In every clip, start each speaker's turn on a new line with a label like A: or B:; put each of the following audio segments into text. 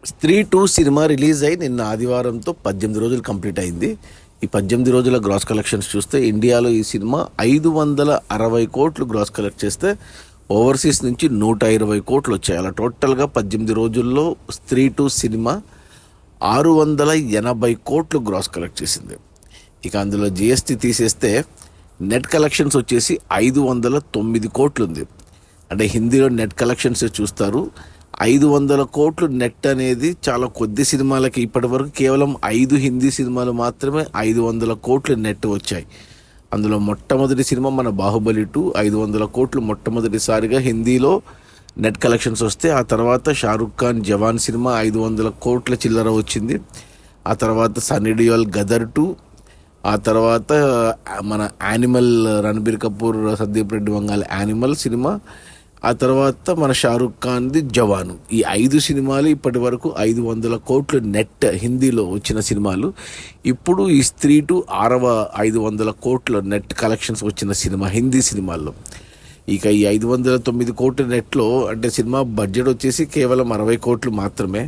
A: స్త్రీ 2 cinema release అయి నిన్న ఆదివారంతో 18 రోజులు కంప్లీట్ అయింది. ఈ 18 రోజుల గ్రాస్ కలెక్షన్స్ చూస్తే ఇండియాలో ఈ సినిమా 560 కోట్లు గ్రాస్ కలెక్ట్ చేస్తే ఓవర్సీస్ నుంచి 120 కోట్లు వచ్చాయి. అలా టోటల్గా 18 రోజుల్లో స్త్రీ 2 సినిమా 680 కోట్లు గ్రాస్ కలెక్ట్ చేసింది. ఇక అందులో జిఎస్టీ తీసేస్తే నెట్ కలెక్షన్స్ వచ్చేసి 509 కోట్లు ఉంది. అంటే హిందీలో నెట్ కలెక్షన్స్ చూస్తారు. 500 కోట్లు నెట్ అనేది చాలా కొద్ది సినిమాలకి, ఇప్పటి వరకు కేవలం 5 హిందీ సినిమాలు మాత్రమే 500 కోట్లు నెట్ వచ్చాయి. అందులో మొట్టమొదటి సినిమా మన బాహుబలి 2 500 కోట్లు మొట్టమొదటిసారిగా హిందీలో నెట్ కలెక్షన్స్ వస్తే, ఆ తర్వాత షారుఖ్ ఖాన్ జవాన్ సినిమా 500 కోట్ల చిల్లర వచ్చింది. ఆ తర్వాత సన్నీ డియోల్ గదర్ 2, ఆ తర్వాత మన animal Ranbir Kapoor Sandeep Reddy Vangala animal cinema, ఆ తర్వాత మన షారుఖ్ ఖాన్ది జవాను. ఈ 5 సినిమాలు ఇప్పటి వరకు 500 కోట్లు నెట్ హిందీలో వచ్చిన సినిమాలు. ఇప్పుడు ఈ స్త్రీ 2 6వ 500 కోట్ల నెట్ కలెక్షన్స్ వచ్చిన సినిమా హిందీ సినిమాల్లో. ఇక ఈ 509 కోట్ల నెట్లో అంటే సినిమా బడ్జెట్ వచ్చేసి కేవలం 60 కోట్లు మాత్రమే.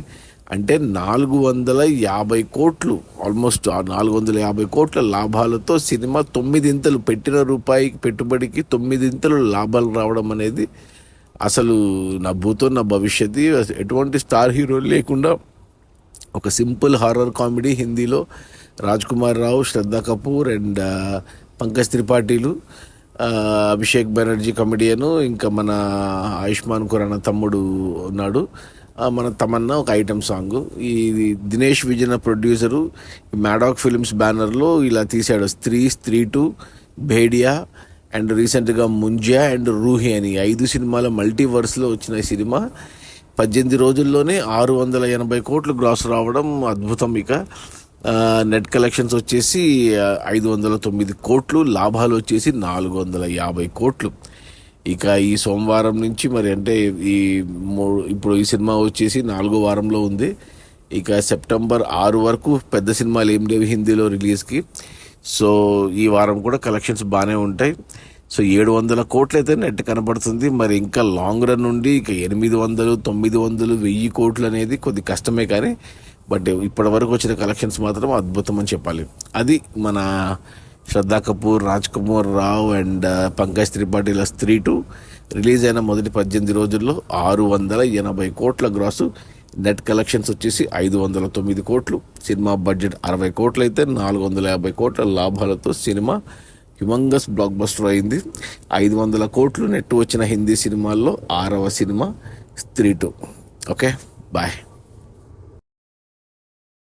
A: అంటే 450 కోట్లు, ఆల్మోస్ట్ 450 కోట్ల లాభాలతో సినిమా 9 ఇంతలు పెట్టిన రూపాయికి పెట్టుబడికి 9 ఇంతలు లాభాలు రావడం అనేది అసలు నా భూతో నా భవిష్యత్తు. ఎటువంటి స్టార్ హీరో లేకుండా ఒక సింపుల్ హారర్ కామెడీ హిందీలో రాజ్ కుమార్ రావు, శ్రద్ధా కపూర్ అండ్ పంకజ్ త్రిపాఠీలు, అభిషేక్ బెనర్జీ కమెడియను, ఇంకా మన ఆయుష్మాన్ ఖురానా తమ్ముడు ఉన్నాడు, మన తమన్నా ఒక ఐటమ్ సాంగ్. ఈ దినేష్ విజయన్ ప్రొడ్యూసరు మ్యాడాక్ ఫిల్మ్స్ బ్యానర్లో ఇలా తీశాడు. స్త్రీ 2, భేడియా అండ్ రీసెంట్గా ముంజా అండ్ రూహి అని 5 సినిమాల మల్టీవర్స్లో వచ్చిన ఈ సినిమా 18 రోజుల్లోనే 680 కోట్లు గ్రాస్ రావడం అద్భుతం. ఇక నెట్ కలెక్షన్స్ వచ్చేసి 509 కోట్లు, లాభాలు వచ్చేసి 450 కోట్లు. ఇక ఈ సోమవారం నుంచి మరి అంటే ఇప్పుడు ఈ సినిమా వచ్చేసి 4వ వారంలో ఉంది. ఇక సెప్టెంబర్ 6 వరకు పెద్ద సినిమాలు ఏం లేవు హిందీలో రిలీజ్కి. సో ఈ వారం కూడా కలెక్షన్స్ బాగానే ఉంటాయి. సో 700 కోట్లు అయితే నెట్ కనబడుతుంది. మరి ఇంకా లాంగ్ రన్ నుండి ఇక 800, 900, 1000 కోట్లు అనేది కొద్ది కష్టమే, కానీ బట్ ఇప్పటి వరకు వచ్చిన కలెక్షన్స్ మాత్రం అద్భుతం అని చెప్పాలి. అది మన శ్రద్ధా కపూర్, రాజ్ కుమార్ రావు అండ్ పంకజ్ త్రిపాఠీల స్త్రీ 2 రిలీజ్ అయిన మొదటి 18 రోజుల్లో 680 కోట్ల గ్రాసు, నెట్ కలెక్షన్స్ వచ్చేసి 509 కోట్లు, సినిమా బడ్జెట్ 60 కోట్లు అయితే 450 కోట్ల లాభాలతో సినిమా హ్యూమంగస్ బ్లాక్ బస్టర్ అయింది. 500 కోట్లు నెట్ వచ్చిన హిందీ సినిమాల్లో 6వ సినిమా స్త్రీ 2. Okay, bye.